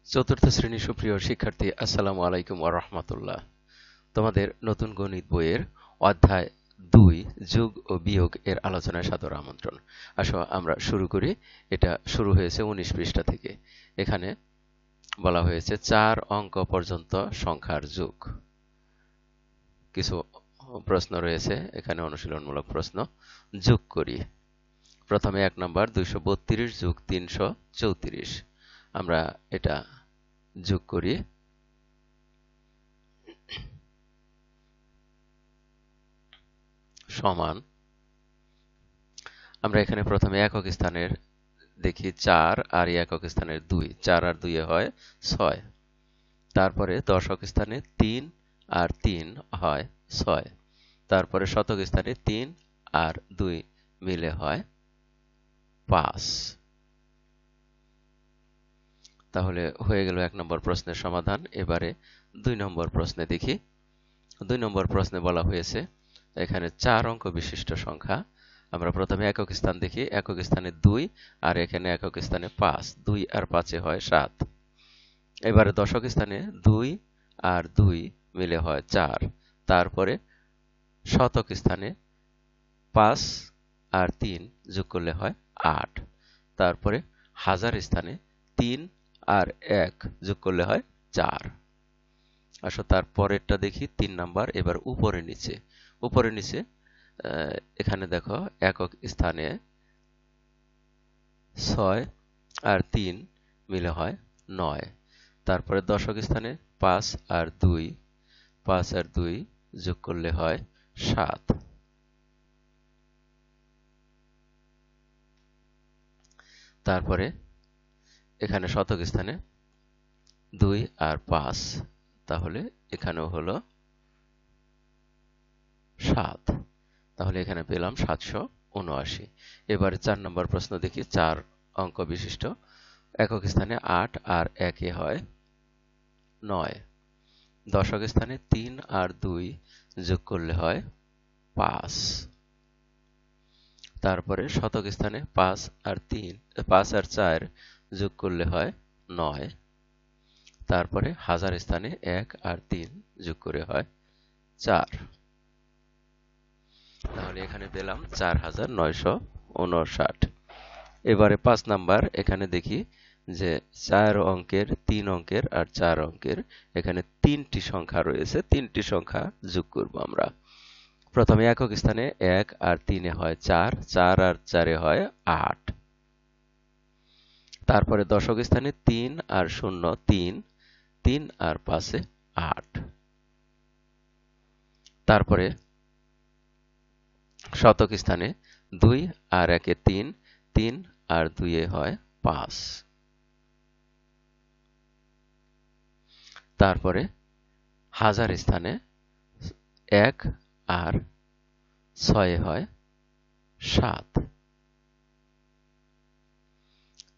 চতুর্থ শ্রেণীর সুপ্রিয় শিক্ষার্থী, আসসালামু আলাইকুম ওয়া রাহমাতুল্লাহ। তোমাদের নতুন গণিত বইয়ের অধ্যায় 2 যোগ ও বিয়োগ এর আলোচনায় সাদর আমন্ত্রণ। আসো আমরা শুরু করি। এটা শুরু হয়েছে 19 পৃষ্ঠা থেকে। এখানে বলা হয়েছে 4 অঙ্ক পর্যন্ত সংখ্যার যোগ। কিছু প্রশ্ন রয়েছে এখানে, অনুশীলনমূলক প্রশ্ন। যোগ করি। প্রথমে 1 নম্বর 232 যোগ 334। আমরা এটা যোগ করি। সমান, আমরা এখানে প্রথমে একক স্থানের দেখি 4 আর একক স্থানের 2, 4 আর 2 হয় 6। তারপরে দশক স্থানে 3 আর 3 হয় 6। তারপরে শতক স্থানে 3 আর 2 মিলে হয় 5। তাহলে হয়ে গেল 1 নম্বর প্রশ্নের সমাধান। এবারে 2 নম্বর প্রশ্নে দেখি। 2 নম্বর প্রশ্নে বলা হয়েছে এখানে 4 অঙ্ক বিশিষ্ট সংখ্যা। আমরা প্রথমে একক স্থান দেখি। একক স্থানে 2 আর এখানে একক স্থানে 5। 2 আর 5 হয় 7। এবারে দশক স্থানে 2 আর 2 মিলে হয় 4। তারপরে শতক স্থানে 5 আর 3 যোগ করলে হয় 8। তারপরে হাজার স্থানে 3 আর 1 যোগ করলে হয় 4। আসো তার পরেরটা দেখি, 3 নাম্বার। এবার উপরে নিচে। উপরে নিচে এখানে দেখো একক স্থানে 6 আর 3 মিলে হয় 9। তারপরে দশক স্থানে 5 আর 2 যোগ করলে হয় 7। তারপরে এখানে শতক স্থানে 2 আর 5, তাহলে এখানেও হলো 7। তাহলে এখানে পেলাম 779। এবারে 4 নম্বর প্রশ্ন দেখি। 4 অঙ্ক বিশিষ্ট একক স্থানে 8 আর 1 হয় 9। দশক স্থানে 3 আর 2 যোগ করলে হয় 5। তারপরে শতক স্থানে 5 আর 4 যোগ করলে হয় 9। তারপরে হাজার স্থানে 1 আর 3 যোগ করে হয় 4। তাহলে এখানে পেলাম 4959। এবারে 5 নাম্বার। এখানে দেখি যে 4 অঙ্কের, 3 অঙ্কের আর 4 অঙ্কের এখানে 3টি সংখ্যা রয়েছে। 3টি সংখ্যা যোগ করব আমরা। প্রথমে একক স্থানে 1 আর 3 হয় 4, 4 আর 4 হয় 8। তারপরে দশক স্থানে 3 আর 0 3, 3 আর 5 8। তারপরে শতক স্থানে 2 আর 1 3, 3 আর 2 হয় 5। তারপরে হাজার স্থানে 1 আর 6 হয় 7।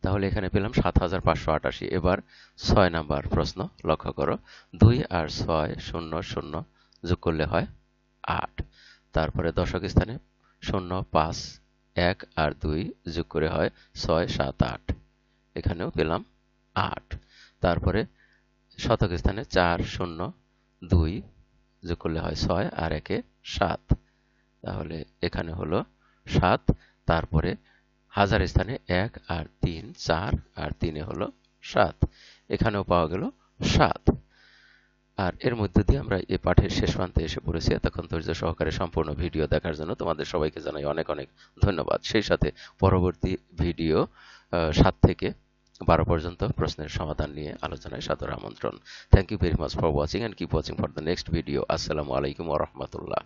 তাহলে এখানে পেলাম 7588। এবার 6 নাম্বার প্রশ্ন লক্ষ্য করো। 2 আর 6 0 0 যোগ করলে হয় 8। তারপরে দশক স্থানে 0 5 1 আর 2 যোগ করে হয় 6 7 8। এখানেও পেলাম 8। তারপরে শতক স্থানে 4 0 2 যোগ করলে হয় 6 আর 1 7। তাহলে এখানে হলো 7। তারপরে হাজার স্থানে 1 আর 3 4 আর 3 হলো 7। এখানেও পাওয়া গেল 7। আর এর মধ্যে দিয়ে আমরা এই পাঠের শেষ প্রান্তে এসে পড়েছি। এতক্ষণ ধৈর্য সহকারে সম্পূর্ণ ভিডিও দেখার জন্য তোমাদের সবাইকে জানাই অনেক অনেক ধন্যবাদ। সেই সাথে পরবর্তী ভিডিও 7 থেকে 12 পর্যন্ত প্রশ্নের সমাধান নিয়ে আলোচনায় সাদর আমন্ত্রণ। Thank you very much for watching, and keep watching for the next video. আসসালামু আলাইকুম ওয়া রাহমাতুল্লাহ।